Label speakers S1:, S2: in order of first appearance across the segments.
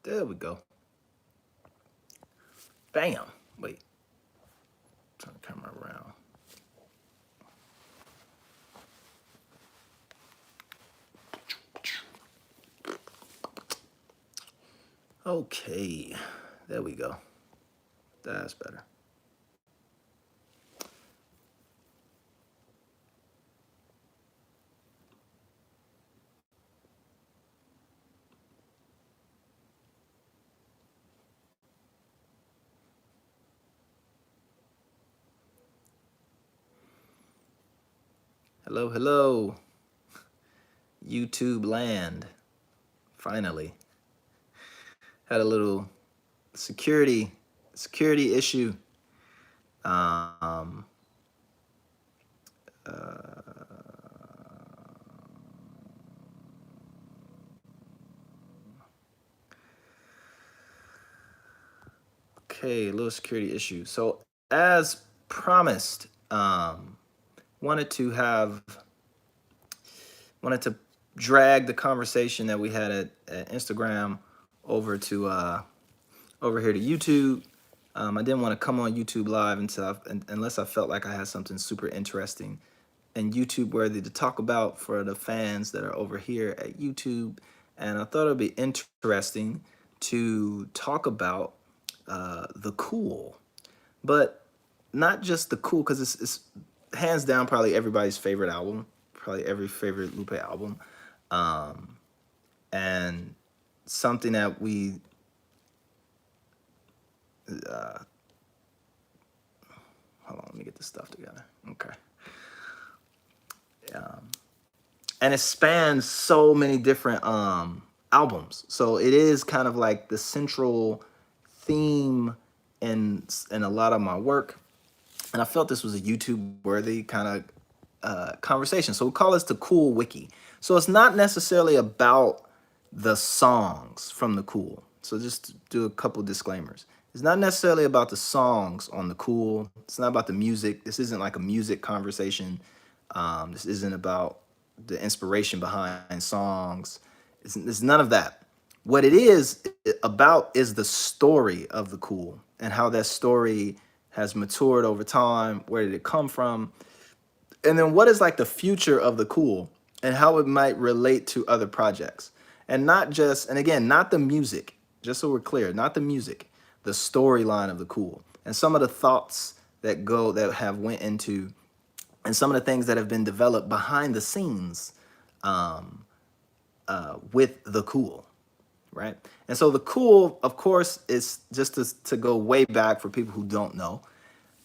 S1: There we go. Bam. Wait. Turn the camera around. Okay. There we go. That's better. Hello, hello. YouTube land. Finally. Had a little security issue. Um, uh, okay, a little security issue. So as promised, wanted to have wanted to drag the conversation that we had at Instagram over to over here to YouTube. I didn't want to come on YouTube live unless I felt like I had something super interesting and YouTube worthy to talk about for the fans that are over here at YouTube. And I thought it'd be interesting to talk about the Cool, but not just the Cool, because it's hands down probably everybody's favorite album, probably every favorite Lupe album, and something that we hold on, let me get this stuff together. Okay. And it spans so many different albums. So it is kind of like the central theme in a lot of my work. And I felt this was a YouTube worthy kind of conversation. So we call this the Cool Wiki. So it's not necessarily about the songs from the Cool. So just to do a couple disclaimers. It's not necessarily about the songs on the Cool. It's not about the music. This isn't like a music conversation. This isn't about the inspiration behind songs. It's none of that. What it is about is the story of the Cool and how that story has matured over time. Where did it come from? And then what is like the future of the Cool and how it might relate to other projects. And not just, and again, not the music, just so we're clear, not the music, the storyline of the Cool and some of the thoughts that have went into and some of the things that have been developed behind the scenes with the Cool, right? And so the Cool, of course, is just to go way back for people who don't know,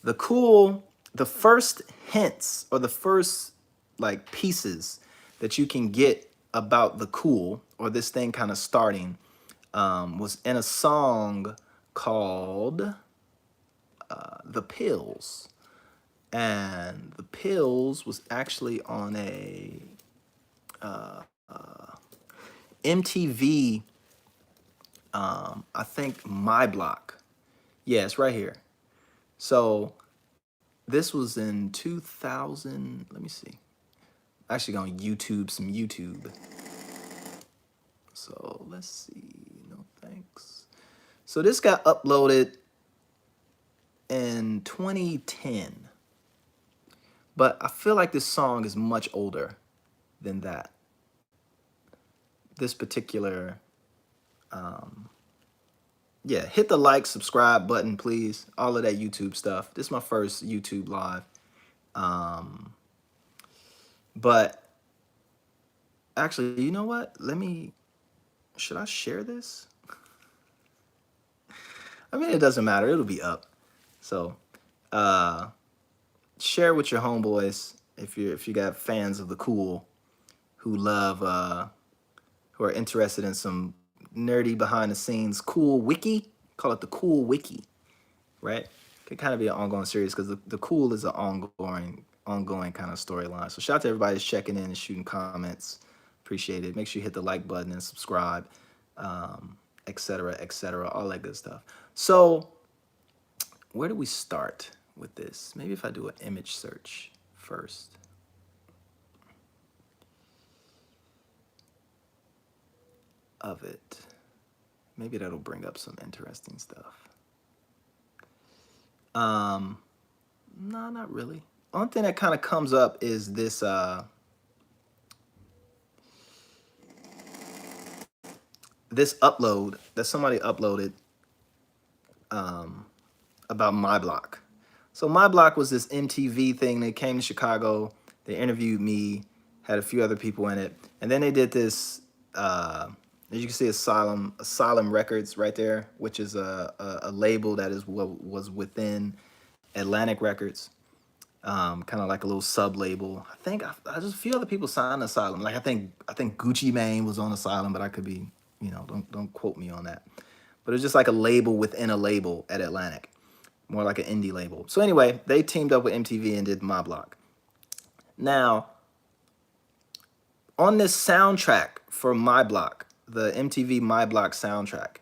S1: the Cool, the first hints or the first like pieces that you can get about the Cool or this thing kind of starting was in a song called The Pills. And The Pills was actually on a MTV, I think My Block. Yeah, it's right here. So this was in 2000. Let me see. Actually, going to YouTube some YouTube. So let's see. No thanks. So this got uploaded in 2010. But I feel like this song is much older than that. This particular, yeah, hit the like, subscribe button, please. All of that YouTube stuff. This is my first YouTube live. But actually, you know what? Should I share this? I mean, it doesn't matter. It'll be up. So, share with your homeboys if you got fans of the Cool who love who are interested in some nerdy behind the scenes Cool Wiki. Call it the Cool Wiki, right? Could kind of be an ongoing series because the Cool is an ongoing kind of storyline. So shout out to everybody that's checking in and shooting comments. Appreciate it. Make sure you hit the like button and subscribe, et cetera, all that good stuff. So where do we start with this? Maybe if I do an image search first. Of it. Maybe that'll bring up some interesting stuff. Um, no, not really. Only thing that kind of comes up is this upload that somebody uploaded um, about My Block. So My Block was this MTV thing. They came to Chicago. They interviewed me, had a few other people in it, and then they did this. As you can see, Asylum Records right there, which is a label that is what was within Atlantic Records, kind of like a little sub label. I think I just a few other people signed Asylum. Like I think Gucci Mane was on Asylum, but I could be, don't quote me on that. But it's just like a label within a label at Atlantic, more like an indie label. So anyway, they teamed up with MTV and did My Block. Now, on this soundtrack for My Block, the MTV My Block soundtrack,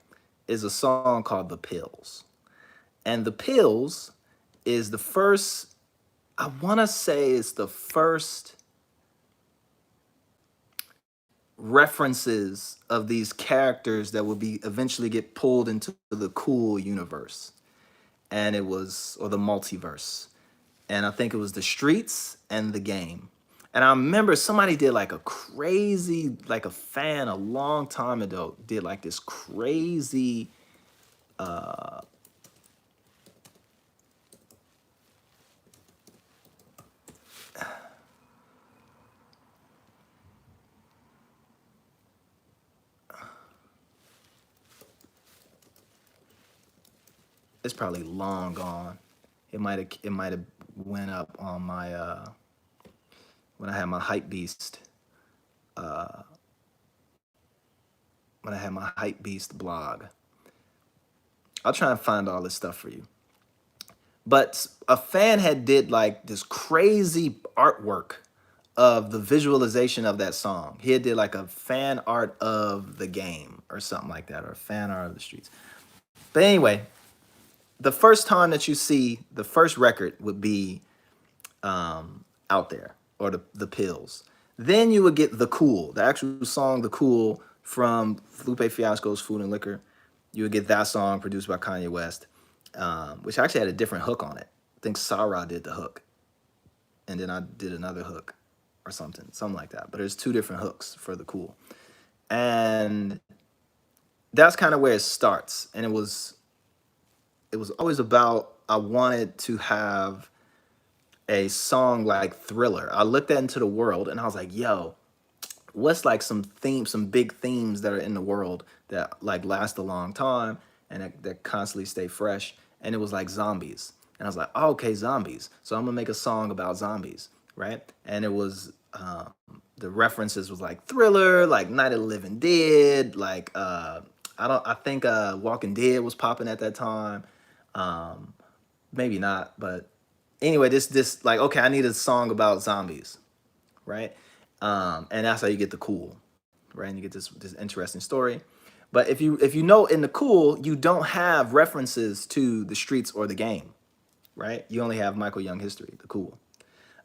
S1: is a song called The Pills. And The Pills is the first, I want to say it's the first references of these characters that would be eventually get pulled into the Cool universe. And it was, or the multiverse. And I think it was the streets and the game. And I remember somebody did like a crazy, like a fan a long time ago, did like this crazy it's probably long gone. It might have went up on my when I had my hype beast when I had my hype beast blog. I'll try and find all this stuff for you. But a fan had did like this crazy artwork of the visualization of that song. He had did like a fan art of the game or something like that, or a fan art of the streets. But anyway, the first time that you see the first record would be Out There, or the Pills. Then you would get The Cool, the actual song The Cool from Felipe Fiasco's Food and Liquor. You would get that song produced by Kanye West, which actually had a different hook on it. I think Sarah did the hook, and then I did another hook or something like that. But there's two different hooks for The Cool. And that's kind of where it starts. And it was always about, I wanted to have a song like Thriller. I looked at Into the World and I was like, yo, what's like some big themes that are in the world that like last a long time and that constantly stay fresh? And it was like zombies. And I was like, oh, okay, zombies. So I'm gonna make a song about zombies, right? And it was the references was like Thriller, like Night of the Living Dead, like I think Walking Dead was popping at that time. Maybe not, but anyway, this like, okay, I need a song about zombies, right? And that's how you get The Cool, right? And you get this interesting story. But if you know, in The Cool, you don't have references to the streets or the game, right? You only have Michael Young history, The Cool.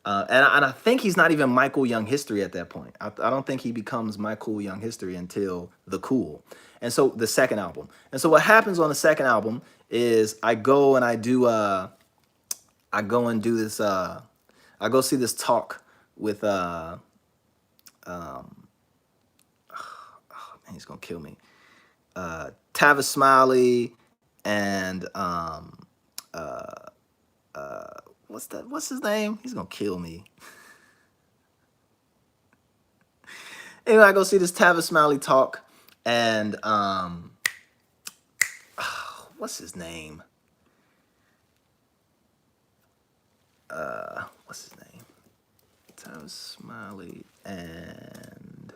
S1: And I think he's not even Michael Young history at that point. I don't think he becomes Michael Young history until The Cool. And so the second album. And so what happens on the second album is I go and do this I go see this talk with oh, man, he's gonna kill me. Tavis Smiley and what's his name? He's gonna kill me. Anyway, I go see this Tavis Smiley talk, and what's his name? What's his name? Tavis Smiley and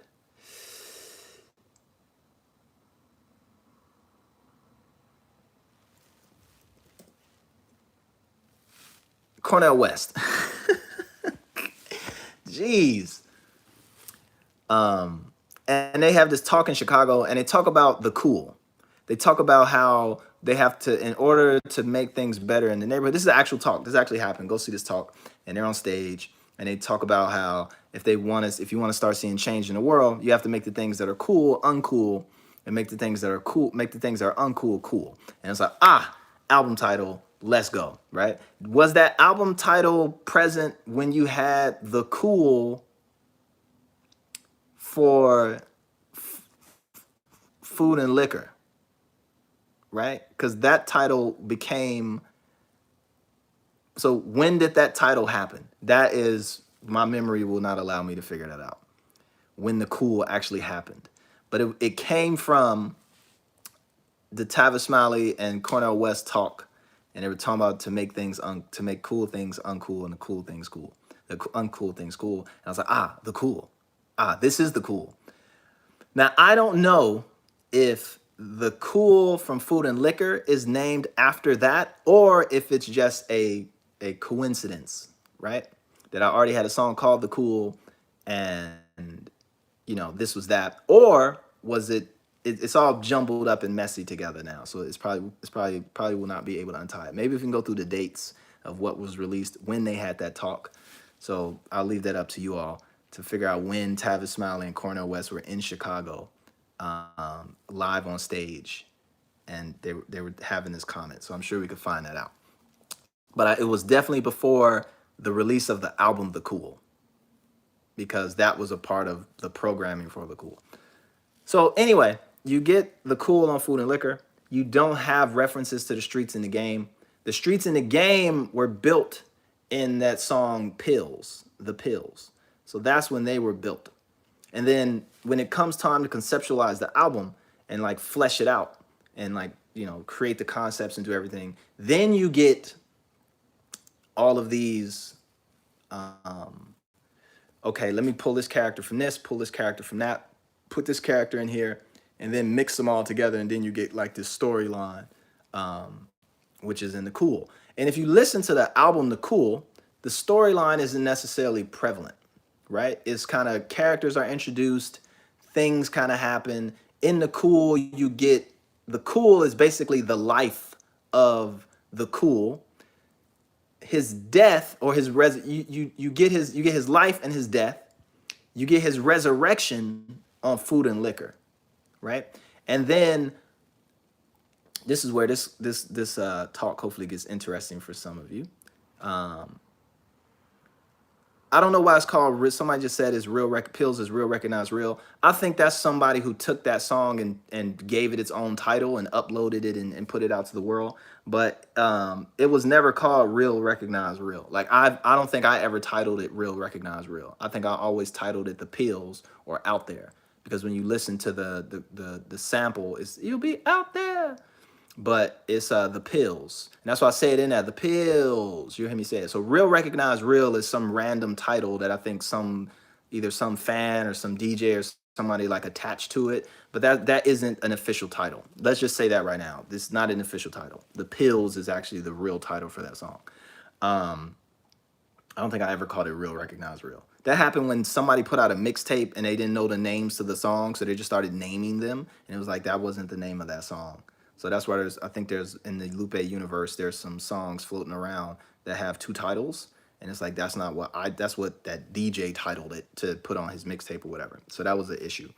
S1: Cornel West. Jeez. And they have this talk in Chicago, and they talk about The Cool. They talk about how they have to, in order to make things better in the neighborhood. This is an actual talk. This actually happened. Go see this talk, and they're on stage, and they talk about how if you want to start seeing change in the world, you have to make the things that are cool uncool, and make the things that are cool, make the things that are uncool cool. And it's like, ah, album title, let's go, right? Was that album title present when you had the cool for food and liquor, right? Because that title became, so when did that title happen? That is, my memory will not allow me to figure that out. When the cool actually happened. But it came from the Tavis Smiley and Cornell West talk, and they were talking about to make things to make cool things uncool and the cool things cool, the uncool things cool. And I was like, ah, the cool, ah, this is the cool. Now I don't know if the cool from Food and Liquor is named after that, or if it's just a coincidence, right? That I already had a song called The Cool, and this was that, or was it's all jumbled up and messy together now, so it's probably will not be able to untie it. Maybe if we can go through the dates of what was released when they had that talk. So I'll leave that up to you all to figure out when Tavis Smiley and Cornell West were in Chicago, live on stage, and they were having this comment. So I'm sure we could find that out. But it was definitely before the release of the album The Cool, because that was a part of the programming for The Cool. So anyway, you get The Cool on Food and Liquor. You don't have references to the streets in the game. The streets in the game were built in that song Pills, The Pills. So that's when they were built. And then when it comes time to conceptualize the album and like flesh it out and like, create the concepts and do everything, then you get all of these, okay, let me pull this character from this, pull this character from that, put this character in here, and then mix them all together, and then you get like this storyline, which is in The Cool. And if you listen to the album The Cool, the storyline isn't necessarily prevalent, right? It's kind of characters are introduced, things kind of happen. In The Cool, you get, The Cool is basically the life of The Cool. His death, or his you get his life and his death. You get his resurrection on Food and Liquor, right? And then this is where this talk hopefully gets interesting for some of you. I don't know why it's called. Somebody just said it's Pills is real, recognized real. I think that's somebody who took that song and gave it its own title and uploaded it and put it out to the world. But it was never called Real, Recognized Real. Like I don't think I ever titled it Real, Recognized Real. I think I always titled it The Pills or Out There, because when you listen to the sample, it's you'll be out there. But it's The Pills. And that's why I say it in there, The Pills. You hear me say it. So Real, Recognized Real is some random title that I think either some fan or some DJ or somebody like attached to it. But that isn't an official title. Let's just say that right now. This is not an official title. The Pills is actually the real title for that song. I don't think I ever called it Real, Recognized Real. That happened when somebody put out a mixtape and they didn't know the names to the song, so they just started naming them. And it was like, that wasn't the name of that song. So that's why I think there's in the Lupe universe, there's some songs floating around that have two titles. And it's like, that's what that DJ titled it to put on his mixtape or whatever. So that was the issue.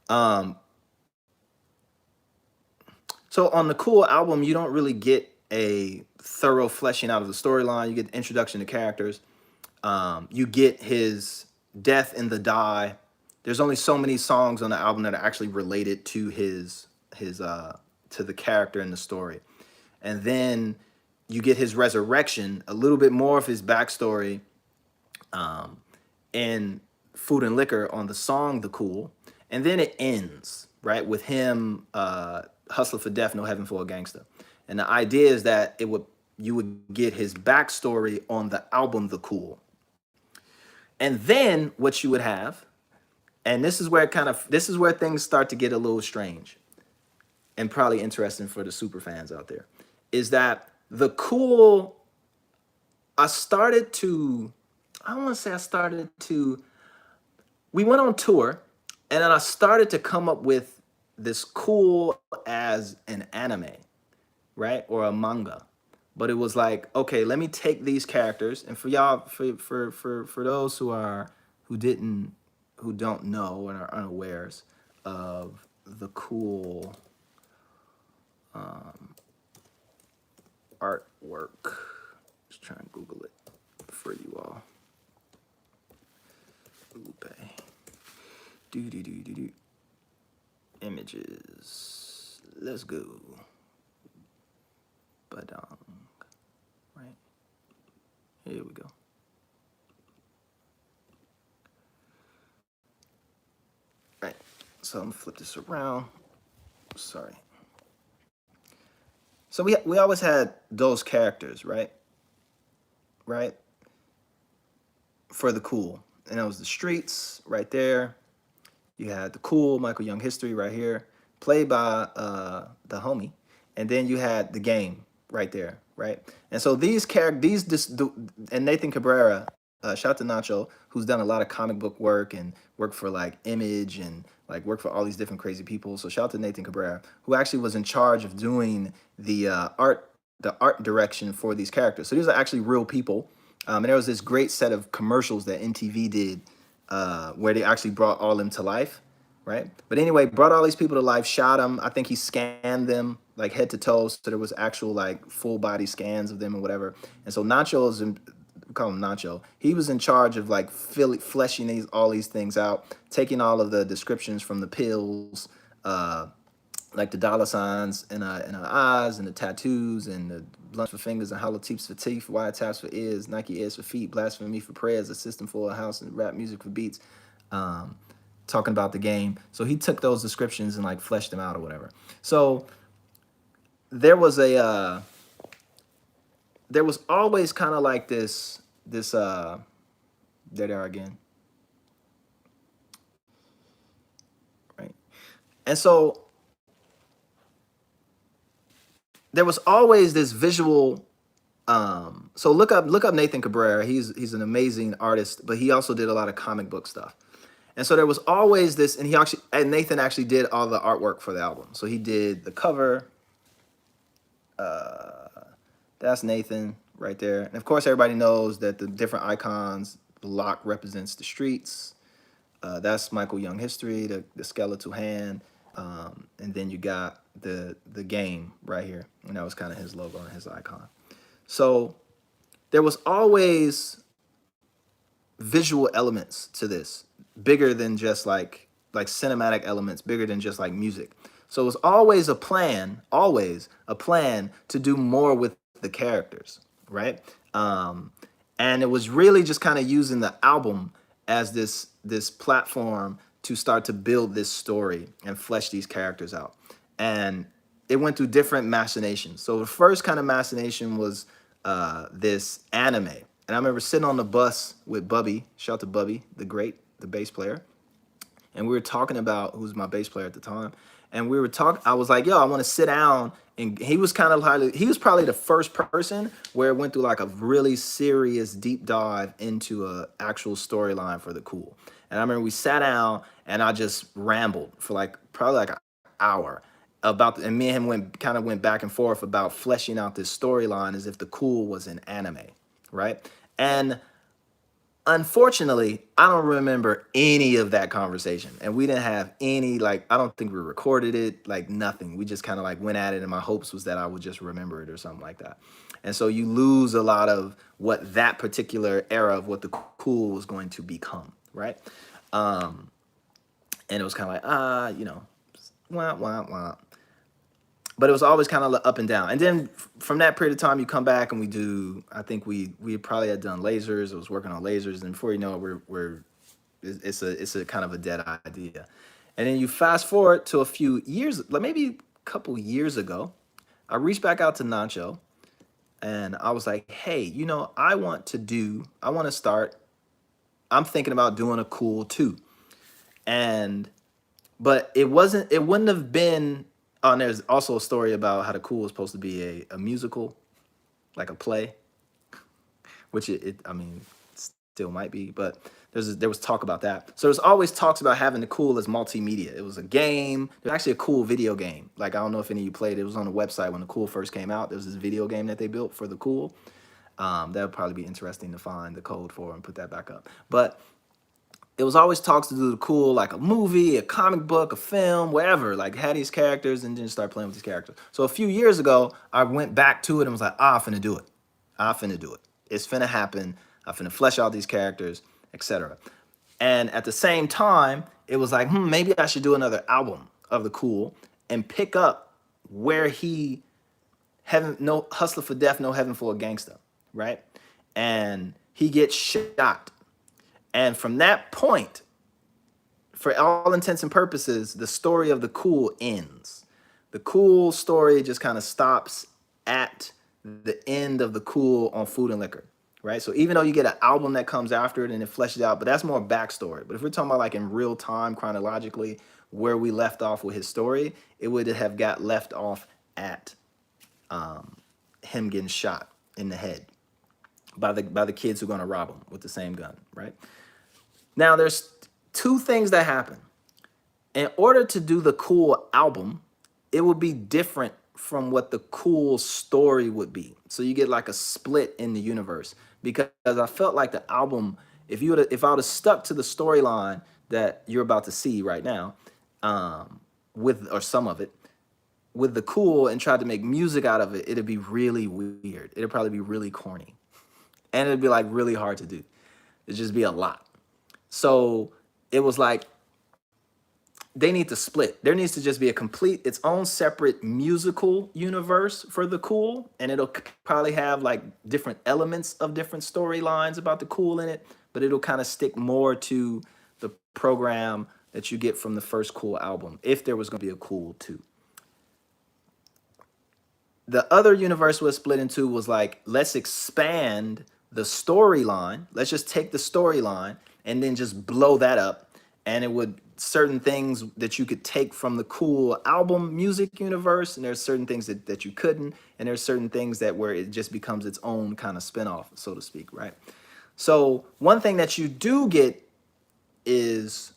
S1: So on the Cool album, you don't really get a thorough fleshing out of the storyline. You get the introduction to characters. You get his death in the die. There's only so many songs on the album that are actually related to his to the character in the story. And then you get his resurrection, a little bit more of his backstory in Food and Liquor on the song The Cool. And then it ends, right, with him hustling for death, no heaven for a gangster. And the idea is that you would get his backstory on the album The Cool. And then what you would have, and this is where things start to get a little strange and probably interesting for the super fans out there, is that The Cool, we went on tour, and then I started to come up with this Cool as an anime, right? Or a manga. But it was like, okay, let me take these characters, and for y'all, for those who don't know and are unawares of the Cool artwork. Just try and Google it for you all. Oope. Do. Images. Let's go. Badong. Right. Here we go. Right. So I'm gonna flip this around. Sorry. So we always had those characters, right? Right? For the Cool. And it was the streets right there. You had the Cool Michael Young history right here, played by the homie, and then you had the game right there, right? And so these characters, and Nathan Cabrera, shout out to Nacho, who's done a lot of comic book work and worked for like Image and like worked for all these different crazy people. So shout out to Nathan Cabrera, who actually was in charge of doing the art direction for these characters. So these are actually real people. And there was this great set of commercials that NTV did where they actually brought all them to life, right? But anyway, brought all these people to life, shot them. I think he scanned them like head to toe, so there was actual like full body scans of them and whatever. And so Nacho is, we call him Nacho. He was in charge of like fleshing all these things out, taking all of the descriptions from the pills, like the dollar signs in her eyes and the tattoos and the blunts for fingers and hollow tips for teeth, wide taps for ears, Nike ears for feet, blasphemy for prayers, a system for a house, and rap music for beats. Talking about the game. So he took those descriptions and like fleshed them out or whatever. So there was always kind of like this there they are again. Right. And so there was always this visual. So look up Nathan Cabrera. He's an amazing artist, but he also did a lot of comic book stuff. And so there was always this, and Nathan actually did all the artwork for the album. So he did the cover. That's Nathan right there. And of course, everybody knows that the different icons, the lock represents the streets. That's Michael Young history, the skeletal hand. And then you got the game right here. And that was kind of his logo and his icon. So there was always visual elements to this, bigger than just like cinematic elements, bigger than just like music. So it was always a plan to do more with the characters, right? And it was really just kind of using the album as this platform to start to build this story and flesh these characters out. And it went through different machinations. So the first kind of machination was this anime. And I remember sitting on the bus with Bubby, shout out to Bubby, the bass player. And we were talking about, who's my bass player at the time. And we were talking, I was like, yo, I want to sit down. And he was he was probably the first person where it went through like a really serious deep dive into a actual storyline for the Cool. And I remember we sat down and I just rambled for like probably like an hour and me and him went back and forth about fleshing out this storyline as if the Cool was an anime, right? And unfortunately, I don't remember any of that conversation. And we didn't have any, like, I don't think we recorded it, like nothing. We just kind of like went at it and my hopes was that I would just remember it or something like that. And so you lose a lot of what that particular era of what the Cool was going to become, right? And it was kind of like, wah, wah, wah. But it was always kind of up and down. And then from that period of time, you come back and we do. I think we probably had done lasers. I was working on lasers, and before you know it, it's a kind of a dead idea. And then you fast forward to a few years, like maybe a couple years ago, I reached back out to Nacho, and I was like, hey, I want to start. I'm thinking about doing a Cool 2, but it wouldn't have been. Oh, and there's also a story about how the Cool was supposed to be a musical, like a play, which I mean, still might be, but there was talk about that. So there's always talks about having the Cool as multimedia. It was a game. There's actually a Cool video game. Like, I don't know if any of you played it. It was on the website when the Cool first came out. There was this video game that they built for the Cool. That would probably be interesting to find the code for and put that back up. But it was always talks to do the cool, like a movie, a comic book, a film, whatever. Like had these characters and then start playing with these characters. So a few years ago, I went back to it and was like, I'm finna do it. I'm finna do it. It's finna happen. I'm finna flesh out these characters, etc. And at the same time, it was like, maybe I should do another album of the Cool and pick up where he heaven no hustler for death, no heaven for a gangster, right? And he gets shot. And from that point, for all intents and purposes, the story of the Cool ends. The Cool story just kind of stops at the end of the Cool on Food and Liquor, right? So even though you get an album that comes after it and it fleshes out, but that's more backstory. But if we're talking about like in real time, chronologically, where we left off with his story, it would have got left off at him getting shot in the head by the kids who are going to rob him with the same gun, right? Now there's two things that happen. In order to do the Cool album, it would be different from what the Cool story would be. So you get like a split in the universe because I felt like the album, if I would have stuck to the storyline that you're about to see right now, with or some of it, with the Cool and tried to make music out of it, it'd be really weird. It'd probably be really corny, and it'd be like really hard to do. It'd just be a lot. So it was like they need to split. There needs to just be a complete, its own separate musical universe for the Cool, and it'll probably have like different elements of different storylines about the Cool in it, but it'll kind of stick more to the program that you get from the first Cool album, if there was going to be a Cool 2. The other universe was split into was like, let's expand the storyline. Let's just take the storyline and then just blow that up. And it would certain things that you could take from the Cool album music universe, and there's certain things that you couldn't, and there's certain things that where it just becomes its own kind of spinoff, so to speak, right? So one thing that you do get is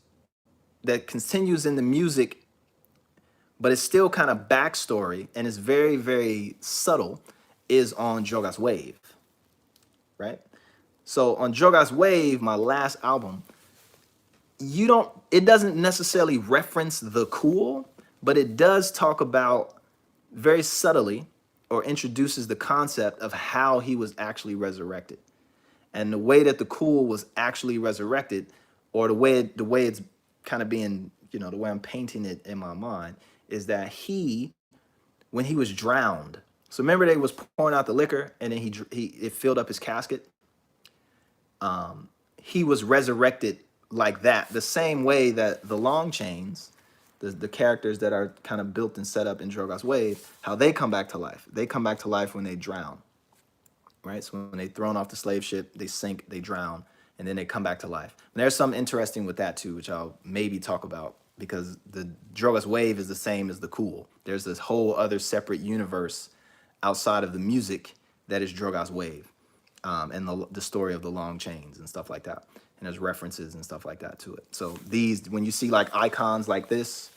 S1: that continues in the music, but it's still kind of backstory and it's very, very subtle, is on Jogas Wave, right? So on Jogas Wave, my last album, it doesn't necessarily reference the Cool, but it does talk about very subtly, or introduces the concept of how he was actually resurrected. And the way that the Cool was actually resurrected, or the way it's kind of being, the way I'm painting it in my mind, is that when he was drowned, so remember they was pouring out the liquor and then it filled up his casket. He was resurrected like that, the same way that the Long Chains, the characters that are kind of built and set up in Drogas Wave, how they come back to life. They come back to life when they drown, right? So when they thrown off the slave ship, they sink, they drown, and then they come back to life. And there's something interesting with that too, which I'll maybe talk about, because the Drogas Wave is the same as the Cool. There's this whole other separate universe outside of the music that is Drogas Wave, and the story of the Long Chains and stuff like that. And there's references and stuff like that to it. So these, when you see like icons like this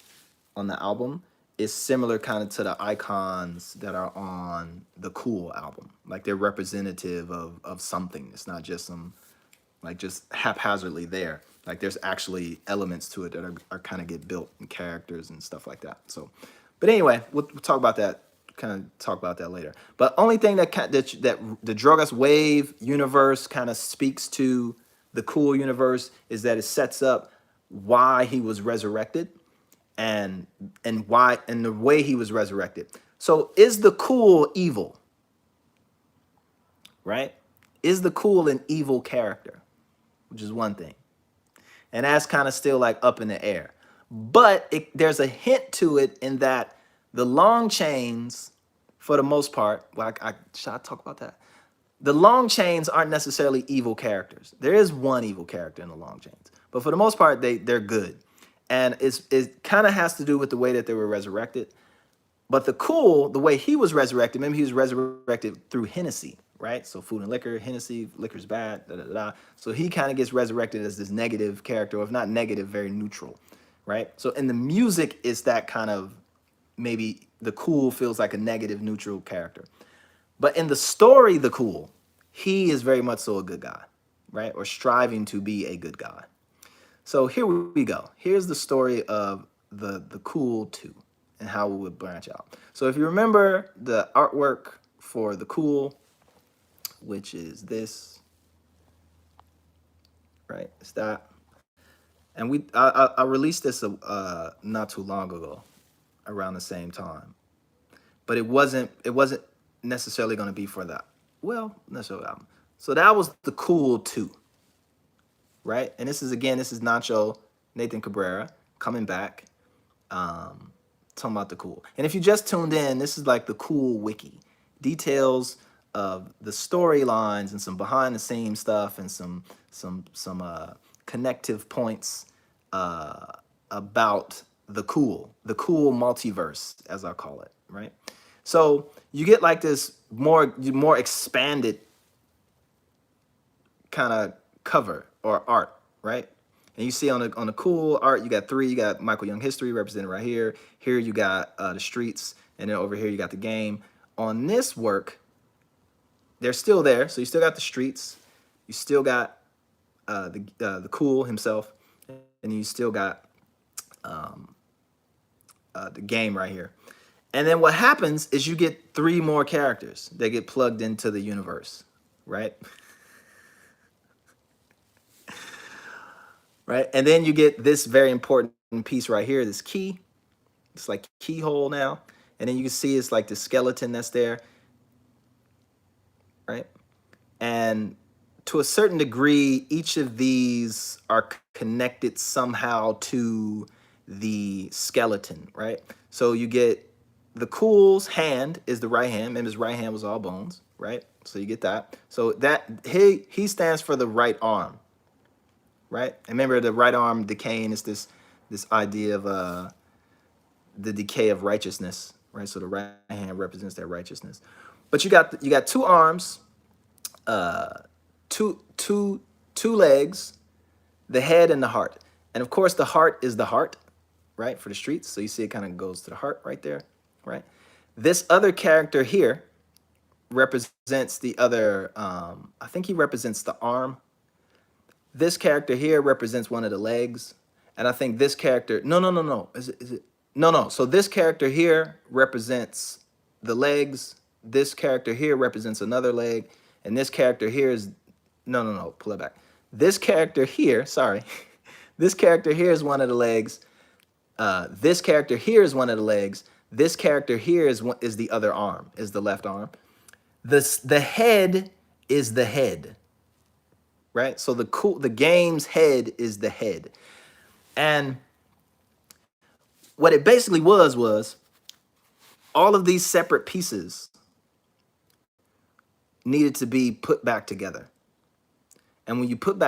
S1: on the album, it's similar kind of to the icons that are on the Cool album. Like they're representative of something. It's not just some, like just haphazardly there. Like there's actually elements to it that are kind of get built, and characters and stuff like that. So, but anyway, we'll talk about that. Kind of talk about that later. But only thing that the Drogas Wave universe kind of speaks to the Cool universe is that it sets up why he was resurrected, and why, and the way he was resurrected. So is the Cool evil? Right? Is the Cool an evil character? Which is one thing. And that's kind of still like up in the air. But there's a hint to it in that the Long Chains, for the most part, should I talk about that? The Long Chains aren't necessarily evil characters. There is one evil character in the Long Chains, but for the most part, they're good. And it kind of has to do with the way that they were resurrected. But the Cool, the way he was resurrected, maybe he was resurrected through Hennessy, right? So food and liquor, Hennessy, liquor's bad, da da da. So he kind of gets resurrected as this negative character, or if not negative, very neutral, right? So in the music, it's that kind of, maybe the Cool feels like a negative, neutral character. But in the story, the Cool, he is very much so a good guy, right? Or striving to be a good guy. So here we go. Here's the story of the Cool 2 and how it would branch out. So if you remember the artwork for the Cool, which is this, right? It's that. And I released this not too long ago, around the same time. But it wasn't necessarily going to be for that. Well, necessarily album. So that was the Cool 2, right? And this is Nacho Nathan Cabrera coming back, um, talking about the Cool. And if you just tuned in, this is like the Cool Wiki, details of the storylines and some behind the scenes stuff and some connective points uh, about the cool multiverse, as I call it, right? So you get like this more expanded kind of cover or art, right? And you see on the Cool art, you got three. You got Michael Young history represented right here. Here you got the streets, and then over here you got the game. On this work, they're still there, so you still got the streets, you still got the Cool himself, and you still got the game right here. And then what happens is you get three more characters that get plugged into the universe, right? Right? And then you get this very important piece right here, this key. It's like keyhole now. And then you can see it's like the skeleton that's there, right? And to a certain degree, each of these are connected somehow to the skeleton, right? So you get the Cool's hand is the right hand. Remember, his right hand was all bones, right? So you get that. So that he stands for the right arm, right? And remember, the right arm decaying is this idea of the decay of righteousness, right? So the right hand represents that righteousness. But you got two arms, uh, two legs, the head and the heart. And of course, the heart is the heart, right, for the streets. So you see it kind of goes to the heart right there, right? This other character here represents the other, I think he represents the arm. This character here represents one of the legs. And I think this character, no. Is it? No, no. So this character here represents the legs. This character here represents another leg. And this character here is, no, pull it back. This character here, sorry. This character here is one of the legs. This character here is one of the legs. This character here is the other arm, is the left arm. The head is the head, right? So the game's head is the head. And what it basically was all of these separate pieces needed to be put back together. And when you put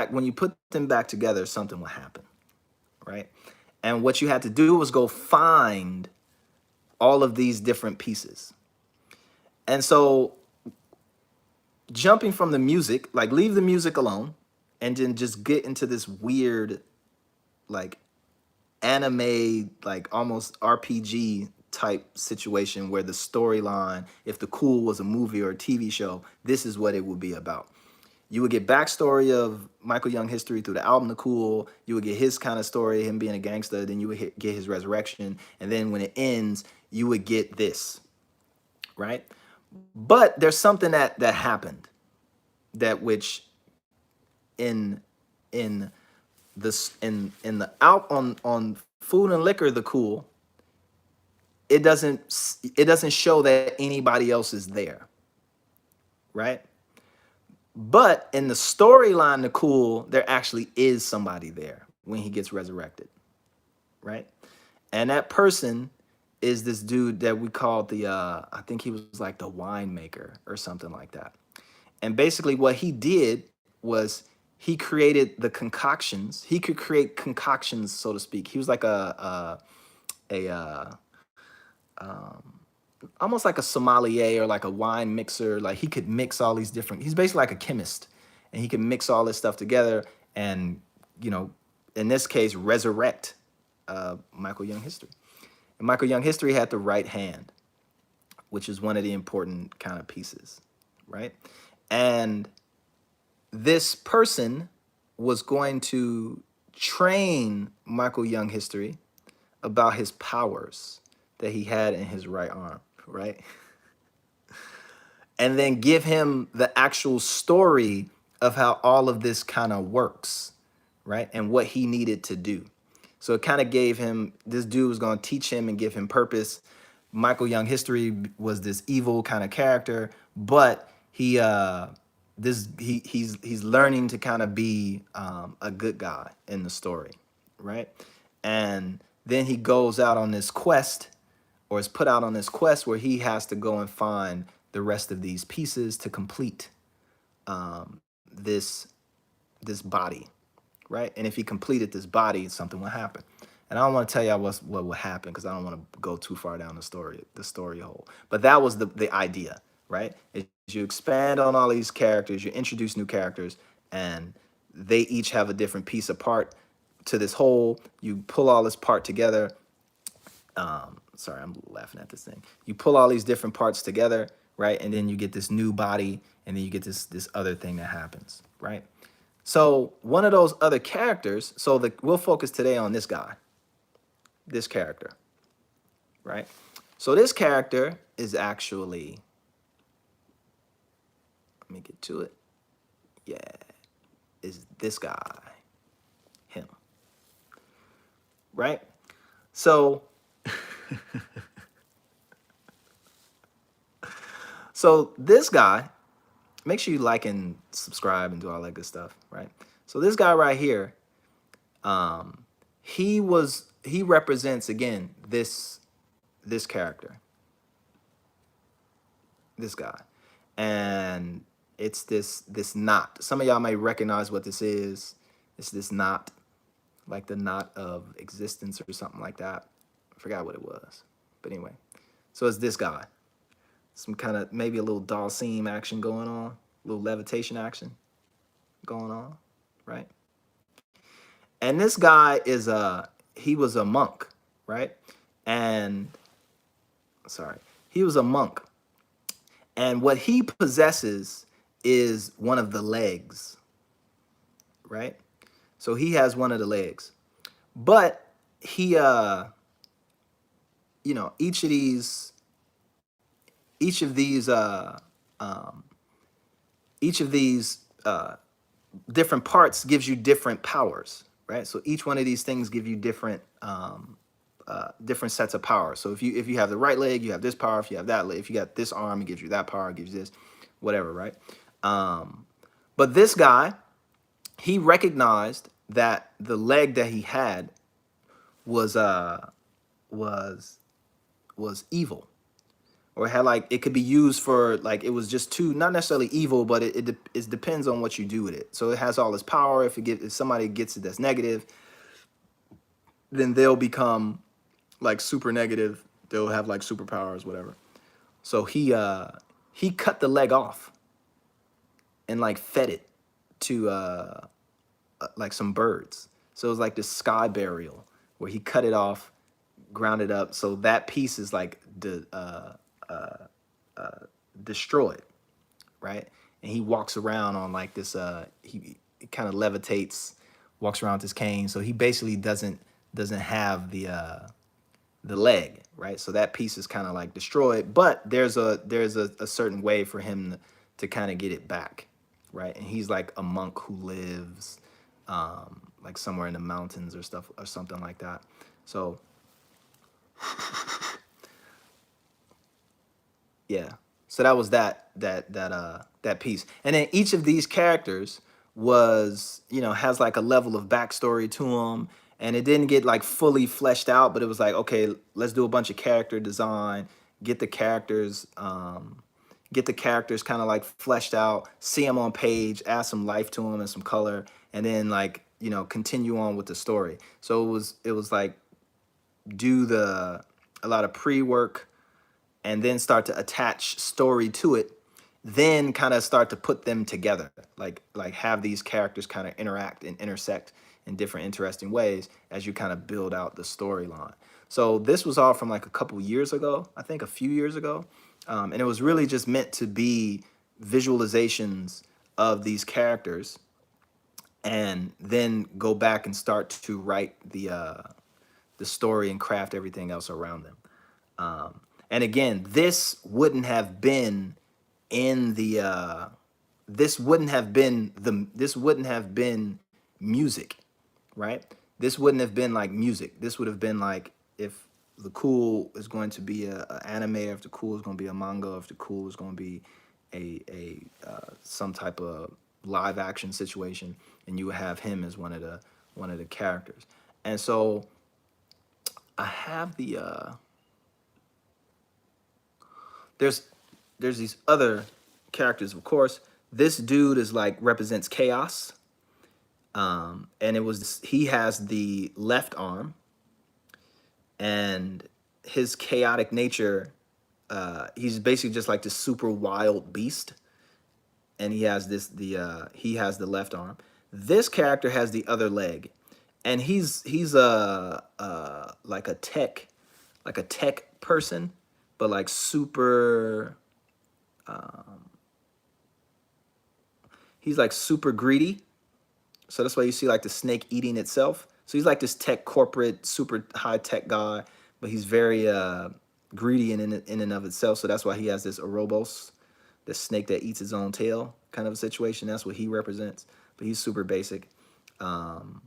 S1: them back together, something will happen, right? And what you had to do was go find all of these different pieces. And so jumping from the music, like leave the music alone and then just get into this weird, like anime, like almost RPG type situation where the storyline, if the Cool was a movie or a TV show, this is what it would be about. You would get backstory of Michael Young history through the album The Cool. You would get his kind of story, him being a gangster. Then you would get his resurrection. And then when it ends, you would get this, right? But there's something that happened that which in this in the out on Food and Liquor The Cool, it doesn't show that anybody else is there, right? But in the storyline, The Cool, there actually is somebody there when he gets resurrected, right? And that person is this dude that we called I think he was like the winemaker or something like that. And basically what he did was he created the concoctions. He could create concoctions, so to speak. He was like a almost like a sommelier or like a wine mixer. Like he could mix all these different, he's basically like a chemist, and he can mix all this stuff together and, you know, in this case, resurrect Michael Young history. And Michael Young history had the right hand, which is one of the important kind of pieces, right? And this person was going to train Michael Young history about his powers that he had in his right arm, right? And then give him the actual story of how all of this kind of works, right? And what he needed to do. So it kind of gave him, this dude was going to teach him and give him purpose. Michael Young history was this evil kind of character, but he's learning to kind of be a good guy in the story, right? And then he goes out on this quest, or is put out on this quest where he has to go and find the rest of these pieces to complete this this body, right? And if he completed this body, something would happen. And I don't want to tell y'all what would happen because I don't want to go too far down the story hole. But that was the idea, right? Is you expand on all these characters, you introduce new characters, and they each have a different piece of part to this whole. You pull all this part together. Sorry, I'm laughing at this thing. You pull all these different parts together, right? And then you get this new body, and then you get this other thing that happens, right? So one of those other characters, we'll focus today on this character, right? So this character is actually, let me get to it. Yeah, is this guy, him, right? So, so this guy, make sure you like and subscribe and do all that good stuff, right? So this guy right here, he represents again this character, this guy, and it's this knot. Some of y'all may recognize what this is. It's this knot, like the knot of existence or something like that. I forgot what it was, but anyway. So it's this guy. Some kind of maybe a little doll seam action going on, a little levitation action going on, right? And this guy he was a monk, right? And sorry, he was a monk. And what he possesses is one of the legs, right? So he has one of the legs. But he each of these each of these um each of these different parts gives you different powers, right? So each one of these things give you different sets of power. So if you have the right leg, you have this power. If you have that leg, if you got this arm, it gives you that power. It gives you this, whatever, right? But this guy, he recognized that the leg that he had was was was evil, or had like it could be used for like it was just too not necessarily evil, but it depends on what you do with it. So it has all this power. If somebody gets it that's negative, then they'll become like super negative. They'll have like superpowers, whatever. So he cut the leg off and like fed it to like some birds. So it was like this sky burial where he cut it off, ground it up. So that piece is like destroyed, right? And he walks around on like this. He kind of levitates, walks around with his cane. So he basically doesn't have the leg, right? So that piece is kind of like destroyed, but there's a certain way for him to kind of get it back, right? And he's like a monk who lives like somewhere in the mountains or stuff or something like that. So yeah, so that was that piece, and then each of these characters was has like a level of backstory to them, and it didn't get like fully fleshed out, but it was like, okay, let's do a bunch of character design, get the characters kind of like fleshed out, see them on page, add some life to them and some color, and then like continue on with the story. So it was like do a lot of pre-work and then start to attach story to it, then kind of start to put them together, like have these characters kind of interact and intersect in different interesting ways as you kind of build out the storyline. So this was all from like a couple years ago, I think a few years ago, and it was really just meant to be visualizations of these characters and then go back and start to write the story and craft everything else around them. And again, in the this wouldn't have been music, right? This wouldn't have been like music. This would have been like if the Cool is going to be a anime, if the Cool is going to be a manga, if the Cool is going to be a some type of live action situation, and you have him as one of the characters. And so I have the there's these other characters, of course. This dude is like represents chaos. And he has the left arm, and his chaotic nature, he's basically just like this super wild beast, and he has the left arm. This character has the other leg, and he's like a tech person, but like super he's like super greedy. So that's why you see like the snake eating itself. So he's like this tech corporate, super high tech guy, but he's very greedy in and of itself. So that's why he has this Ouroboros, the snake that eats its own tail kind of a situation. That's what he represents. But he's super basic. Um,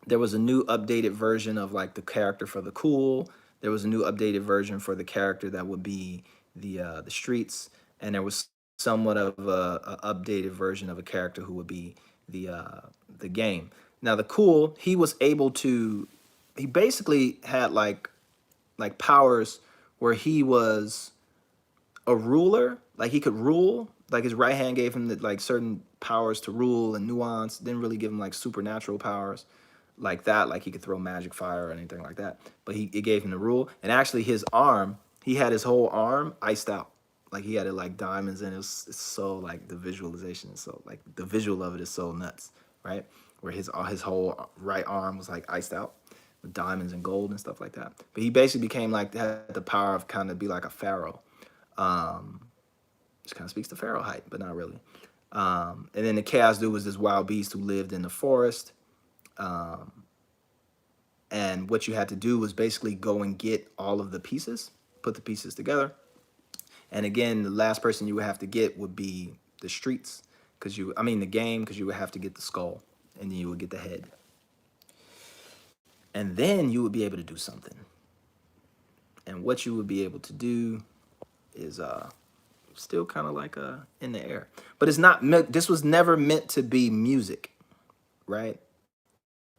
S1: there was a new updated version of like the character for the Cool. There was a new updated version for the character that would be the streets, and there was somewhat of a updated version of a character who would be the game. Now the Cool, he basically had like powers where he was a ruler, like he could rule. Like his right hand gave him like certain powers to rule and nuance. Didn't really give him like supernatural powers like that, like he could throw magic fire or anything like that. But it gave him the rule. And actually, his arm, he had his whole arm iced out. Like he had it like diamonds, and it's so like the visualization is so like the visual of it is so nuts, right? Where his whole right arm was like iced out with diamonds and gold and stuff like that. But he basically became like had the power of kind of be like a pharaoh. Um, which kind of speaks to pharaoh height, but not really. And then the chaos dude was this wild beast who lived in the forest. Um, and what you had to do was basically go and get all of the pieces, put the pieces together. And again, the last person you would have to get would be the streets, the game, because you would have to get the skull, and then you would get the head. And then you would be able to do something. And what you would be able to do is still kind of like in the air. But it's not this was never meant to be music, right?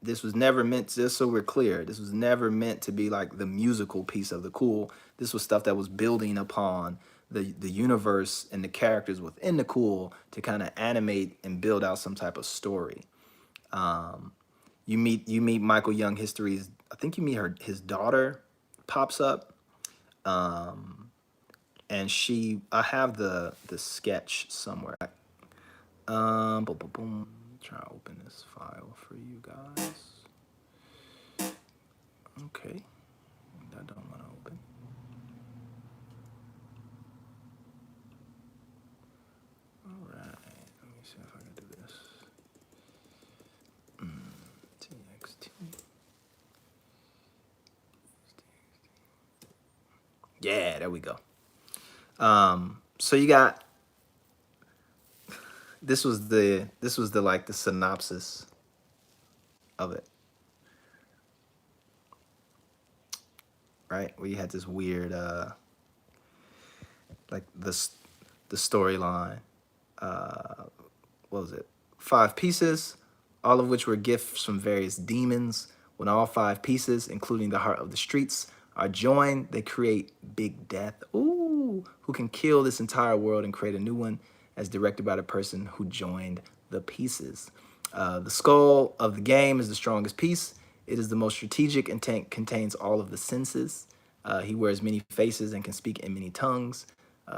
S1: This was never meant, just so we're clear, this was never meant to be like the musical piece of the Cool. This was stuff that was building upon the universe and the characters within the Cool to kind of animate and build out some type of story. Um, you meet Michael Young History's, I think you meet his daughter pops up. Um, and I have the sketch somewhere. Boom, boom, boom. Try to open this file for you guys. Okay, that don't want to open. All right, let me see if I can do this. TXT. Yeah, there we go. So you got this was the like the synopsis of it, right? Where you had this weird like the storyline. What was it? 5 pieces, all of which were gifts from various demons. When all 5 pieces, including the heart of the streets, are joined, they create Big Death. Ooh, who can kill this entire world and create a new one, as directed by the person who joined the pieces. The skull of the game is the strongest piece. It is the most strategic and contains all of the senses. He wears many faces and can speak in many tongues.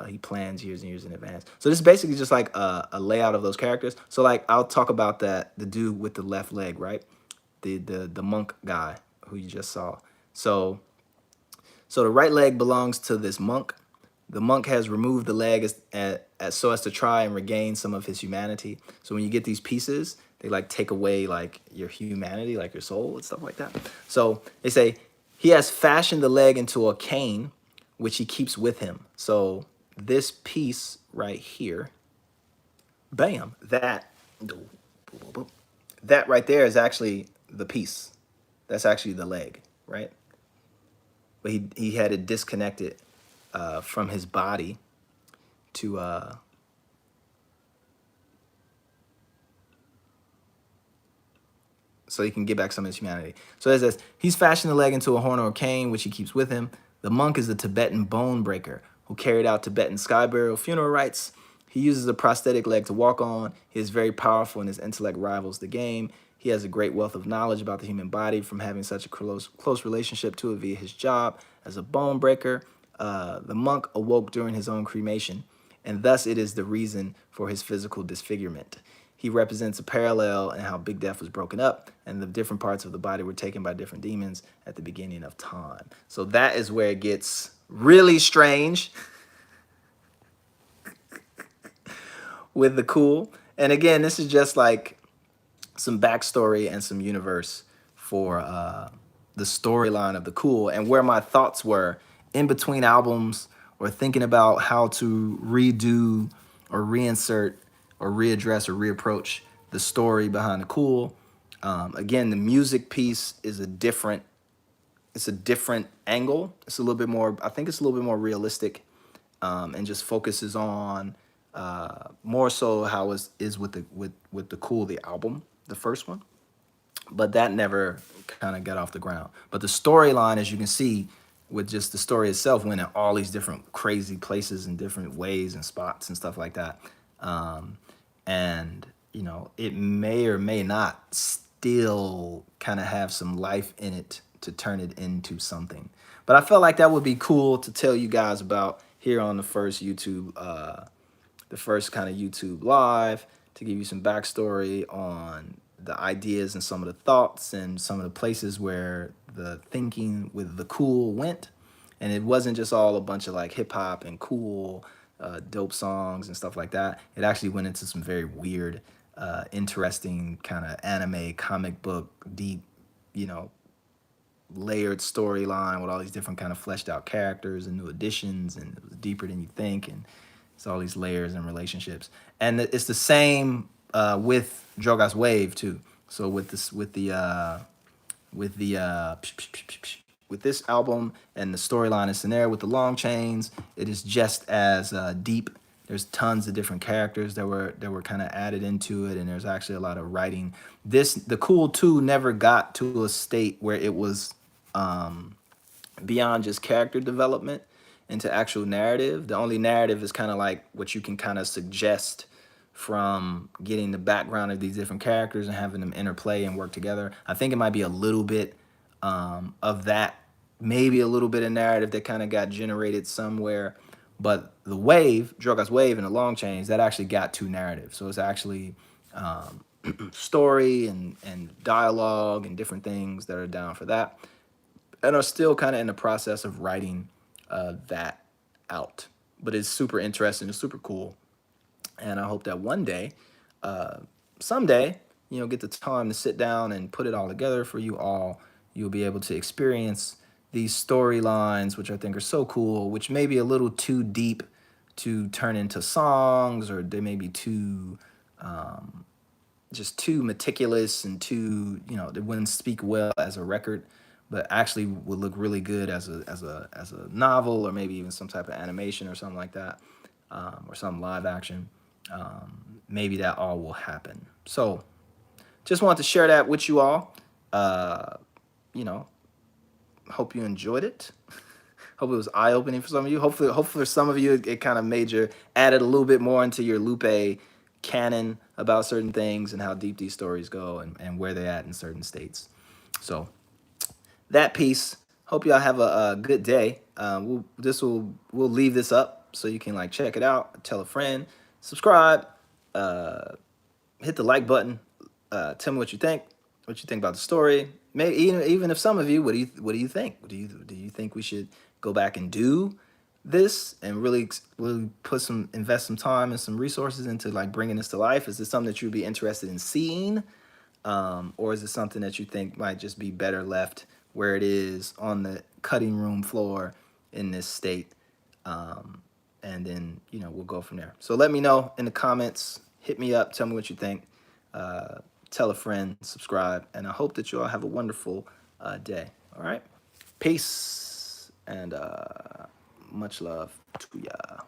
S1: He plans years and years in advance. So this is basically just like a layout of those characters. So like I'll talk about the dude with the left leg, right? The monk guy who you just saw. So the right leg belongs to this monk. The monk has removed the leg so as to try and regain some of his humanity. So when you get these pieces, they like take away like your humanity, like your soul and stuff like that. So they say he has fashioned the leg into a cane, which he keeps with him. So this piece right here, bam, that right there is actually the piece. That's actually the leg, right? But he had it disconnected from his body to so he can get back some of his humanity. So it says, he's fashioned the leg into a horn or a cane, which he keeps with him. The monk is the Tibetan bone breaker who carried out Tibetan sky burial funeral rites. He uses a prosthetic leg to walk on. He is very powerful and his intellect rivals the game. He has a great wealth of knowledge about the human body from having such a close relationship to it via his job as a bone breaker. The monk awoke during his own cremation, and thus it is the reason for his physical disfigurement. He represents a parallel in how Big Death was broken up and the different parts of the body were taken by different demons at the beginning of time. So that is where it gets really strange with the Cool. And again, this is just like some backstory and some universe for the storyline of the Cool and where my thoughts were in between albums or thinking about how to redo or reinsert or readdress or reapproach the story behind the Cool. Again, the music piece is it's a different angle. It's a little bit more, I think it's a little bit more realistic and just focuses on more so how it is with the Cool, the album, the first one. But that never kind of got off the ground. But the storyline, as you can see, with just the story itself, went in all these different crazy places and different ways and spots and stuff like that. And, you know, it may or may not still kind of have some life in it to turn it into something. But I felt like that would be cool to tell you guys about here on the first YouTube, the first kind of YouTube live, to give you some backstory on the ideas and some of the thoughts and some of the places where the thinking with the Cool went. And it wasn't just all a bunch of like hip hop and cool, dope songs and stuff like that. It actually went into some very weird, interesting kind of anime, comic book, deep, you know, layered storyline with all these different kind of fleshed out characters and new additions, and it was deeper than you think, and it's all these layers and relationships. And it's the same with Drogas Wave too. So with this, with this album and the storyline is in there with the long chains, it is just as deep. There's tons of different characters that were kind of added into it, and there's actually a lot of writing. The Cool 2 never got to a state where it was beyond just character development into actual narrative. The only narrative is kind of like what you can kind of suggest from getting the background of these different characters and having them interplay and work together. I think it might be a little bit of that, maybe a little bit of narrative that kind of got generated somewhere. But the Wave, Drogas Wave and the Long Chains, that actually got to narrative. So it's actually story and dialogue and different things that are down for that, and are still kind of in the process of writing that out. But it's super interesting, it's super cool. And I hope that one day, someday, you know, get the time to sit down and put it all together for you all. You'll be able to experience these storylines, which I think are so cool, which may be a little too deep to turn into songs, or they may be too just too meticulous and too, you know, they wouldn't speak well as a record, but actually would look really good as a novel, or maybe even some type of animation or something like that, or some live action. Maybe that all will happen. So just wanted to share that with you all. You know, hope you enjoyed it. Hope it was eye-opening for some of you. Hopefully for some of you, it kind of added a little bit more into your Lupe canon about certain things and how deep these stories go, and where they're at in certain states. So that piece. Hope y'all have a good day. We'll leave this up so you can like check it out, tell a friend, subscribe, hit the like button. Tell me what you think about the story. Maybe even if some of you, what do you think? Do you think we should go back and do this and really invest some time and some resources into like bringing this to life? Is this something that you'd be interested in seeing, or is it something that you think might just be better left where it is on the cutting room floor in this state? And then we'll go from there. So let me know in the comments. Hit me up. Tell me what you think. Tell a friend. Subscribe. And I hope that you all have a wonderful day. All right. Peace and much love to ya.